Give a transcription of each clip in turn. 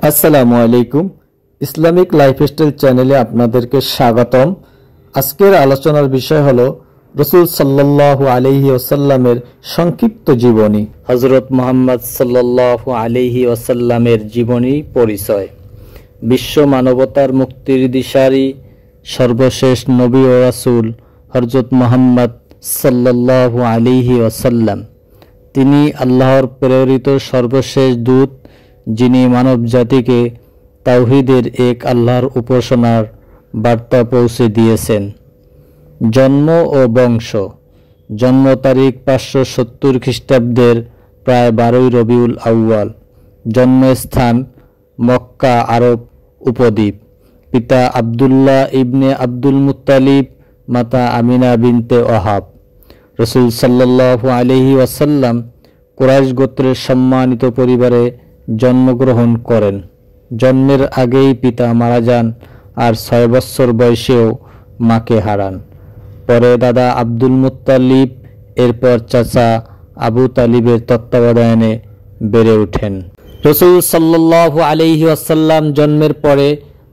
আসসালামু আলাইকুম। Islamic lifestyle চ্যানেলে আপনাদেরকে স্বাগতম। আজকের আলোচনার বিষয় হলো রাসূল সাল্লাল্লাহু আলাইহি ওয়াসাল্লামের সংক্ষিপ্ত জীবনী। হযরত মুহাম্মদ সাল্লাল্লাহু আলাইহি ওয়াসাল্লামের জীবনী পরিচয়। বিশ্ব মানবতার মুক্তির দিশারি সর্বশেষ নবী ও রাসূল হযরত মুহাম্মদ সাল্লাল্লাহু আলাইহি ওয়াসাল্লাম। তিনি আল্লাহর প্রেরিত সর্বশেষ দূত, যিনি মানব জাতিকে তাওহীদের এক আল্লাহর উপাসনার বার্তা পৌঁছে দিয়েছেন। জন্ম ও বংশ। জন্ম তারিখ 570 খ্রিস্টাব্দের প্রায় 12 রবিউল আউয়াল। জন্মস্থান মক্কা, আরব উপদ্বীপ। পিতা আব্দুল্লাহ ইবনে আব্দুল মুত্তালিব, মাতা আমিনা বিনতে ওহাব। রাসূল সাল্লাল্লাহু আলাইহি ওয়াসাল্লাম কুরাইশ গোত্রের সম্মানিত পরিবারে জন্মগ্রহণ করেন। জন্মের আগেই পিতা মারা যান আর 6 বছর বয়সেও মাকে হারান। পরে দাদা আব্দুল মুত্তালিব, এরপর চাচা আবু তালিবের তত্ত্বাবধানে বেড়ে ওঠেন। রাসূল সাল্লাল্লাহু আলাইহি ওয়াসাল্লাম জন্মের পরে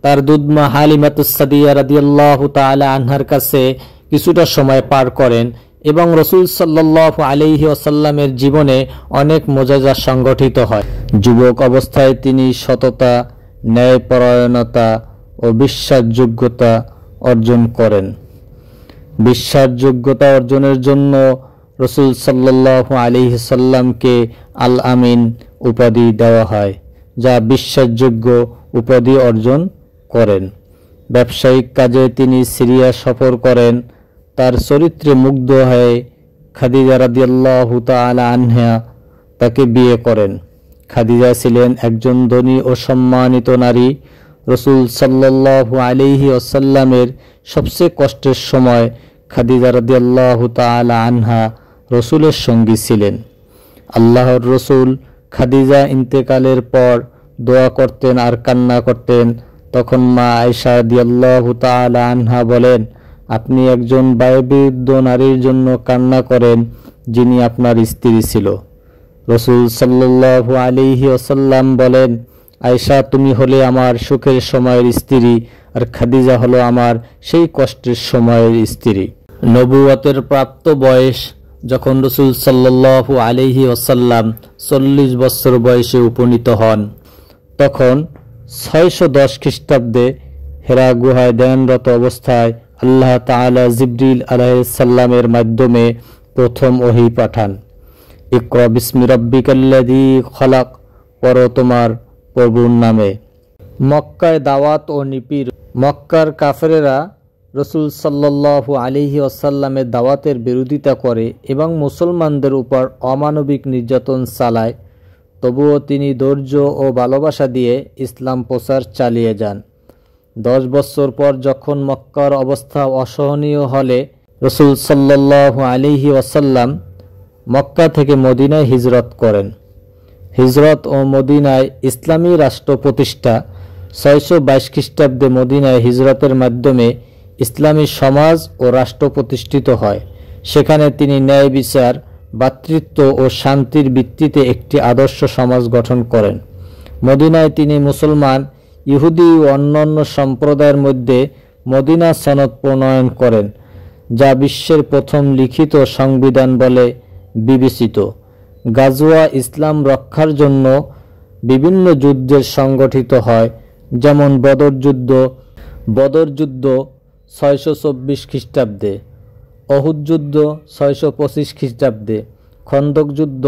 তার দুধমা হালিমাতুস সাদিয়া রাদিয়াল্লাহু তাআলা আনহার কাছে কিছুটা সময় পার করেন এবং রাসূল সাল্লাল্লাহু আলাইহি ওয়াসাল্লামের জীবনে অনেক মুজিজা সংঘটিত হয়। যুবক অবস্থায় তিনি সততা, ন্যায়পরায়ণতা ও বিশ্বাসযোগ্যতা অর্জন করেন। বিশ্বাসযোগ্যতা অর্জনের জন্য রাসূল সাল্লাল্লাহু আলাইহি ওয়াসাল্লামকে আল আমিন উপাধি দেওয়া হয়, যা বিশ্বাসযোগ্য উপাধি অর্জন করেন। ব্যবসায়িক কাজে তিনি সিরিয়া সফর করেন। তার চরিত্রে মুগ্ধ হয়ে খাদিজা রাদিয়াল্লাহু তাআলা আনহা তাকে বিয়ে করেন। খাদিজা ছিলেন একজন ধনী ও সম্মানিত নারী। রাসূল সাল্লাল্লাহু আলাইহি ওয়াসাল্লামের সবচেয়ে কষ্টের সময় খাদিজা রাদিয়াল্লাহু তাআলা আনহা রাসূলের সঙ্গী ছিলেন। আল্লাহর রাসূল খাদিজা ইন্তেকালের পর দোয়া করতেন আর কান্না করতেন। তখন মা আয়েশা রাদিয়াল্লাহু তাআলা আনহা বলেন, আপনি একজন বয়োবৃদ্ধ নারীর জন্য কান্না করেন, যিনি আপনার স্ত্রী ছিল। রাসূল সাল্লাল্লাহু আলাইহি ওয়াসাল্লাম বলেন, আয়েশা, তুমি হলে আমার সুখের সময়ের স্ত্রী, আর খাদিজা হলো আমার সেই কষ্টের সময়ের স্ত্রী। নবুয়তের প্রাপ্ত বয়স যখন রাসূল সাল্লাল্লাহু আলাইহি ওয়াসাল্লাম 40 বছর বয়সে উপনীত হন, তখন 610 খ্রিস্টাব্দে হেরা গুহায় ধ্যানরত অবস্থায় আল্লাহ তাআলা জিবরিল আলাইহিস সালামের মাধ্যমে প্রথম ওহী পাঠান। ইকরা বিসমি রাব্বিকাল্লাযী খলাক, পড়ো তোমার প্রভুর নামে। মক্কায় দাওয়াত ও নিপীড়। মক্কার কাফেরেরা রাসূল সাল্লাল্লাহু আলাইহি ওয়াসাল্লামের দাওয়াতের বিরোধিতা করে এবং মুসলমানদের উপর অমানবিক নির্যাতন চালায়। তবুও তিনি ধৈর্য ও ভালোবাসা দিয়ে ইসলাম প্রচার চালিয়ে যান। 10 বছর পর যখন মক্কার অবস্থা অসহনীয় হলে রাসূল সাল্লাল্লাহু আলাইহি ওয়াসাল্লাম মক্কা থেকে মদিনায় হিজরত করেন। হিজরত ও মদিনায় ইসলামী রাষ্ট্র প্রতিষ্ঠা। 622 খ্রিস্টাব্দে মদিনায় হিজরতের মাধ্যমে ইসলামী সমাজ ও রাষ্ট্র প্রতিষ্ঠিত হয়। সেখানে তিনি ন্যায় বিচার, ভ্রাতৃত্ব ও শান্তির ভিত্তিতে একটি আদর্শ সমাজ গঠন করেন। মদিনায় তিনি মুসলমান, ইহুদি ও অন্যান্য সম্প্রদায়ের মধ্যে মদিনা সনদ প্রণয়ন করেন, যা বিশ্বের প্রথম লিখিত সংবিধান বলে বিবেচিত। গাজওয়া ইসলাম রক্ষার জন্য বিভিন্ন যুদ্ধের সংগঠিত হয়, যেমন বদর যুদ্ধ 624 খ্রিস্টাব্দে, অহুদ যুদ্ধ 625 খ্রিস্টাব্দে, খন্দক যুদ্ধ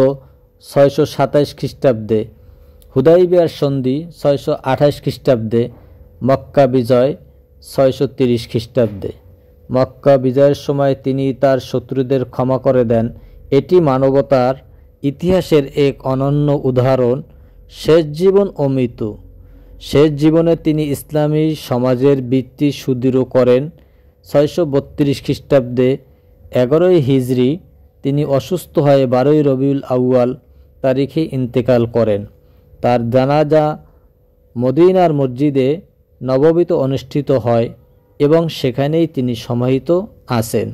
627 খ্রিস্টাব্দে, হুদাইবিয়ার সন্ধি 628 খ্রিস্টাব্দে, মক্কা বিজয় 630 খ্রিস্টাব্দে। মক্কা বিজয়ের সময় তিনি তার শত্রুদের ক্ষমা করে দেন। এটি মানবতার ইতিহাসের এক অনন্য উদাহরণ। শেষ জীবন ও মৃত্যু। শেষ জীবনে তিনি ইসলামী সমাজের ভিত্তি সুদৃঢ় করেন। 632 খ্রিস্টাব্দে 11 হিজরি তিনি অসুস্থ হয়ে 12 রবিউল আউয়াল তারিখে ইন্তেকাল করেন। তার জানাজা মদিনার মসজিদে নববীতে অনুষ্ঠিত হয় এবং সেখানেই তিনি সমাহিত আছেন।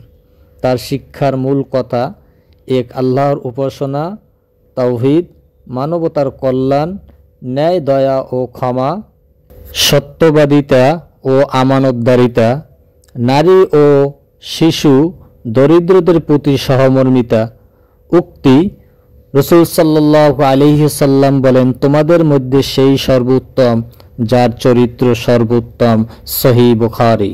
তার শিক্ষার মূল কথা: এক আল্লাহর উপাসনা, তাওহীদ, মানবতার কল্যাণ, ন্যায়, দয়া ও ক্ষমা, সত্যবাদিতা ও আমানতদারিতা, নারী ও শিশু দরিদ্রদের প্রতি সহমর্মিতা। উক্তি: রাসূল সাল্লাল্লাহু আলাইহি সাল্লাম বলেন, তোমাদের মধ্যে সেই সর্বোত্তম যার চরিত্র সর্বোত্তম। সহিহ বুখারী।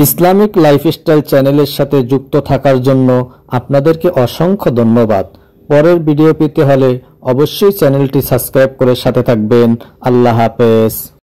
ইসলামিক লাইফস্টাইল চ্যানেলের সাথে যুক্ত থাকার জন্য আপনাদেরকে অসংখ্য ধন্যবাদ। পরের ভিডিও পেতে হলে অবশ্যই চ্যানেলটি সাবস্ক্রাইব করে সাথে থাকবেন। আল্লাহ হাফেজ।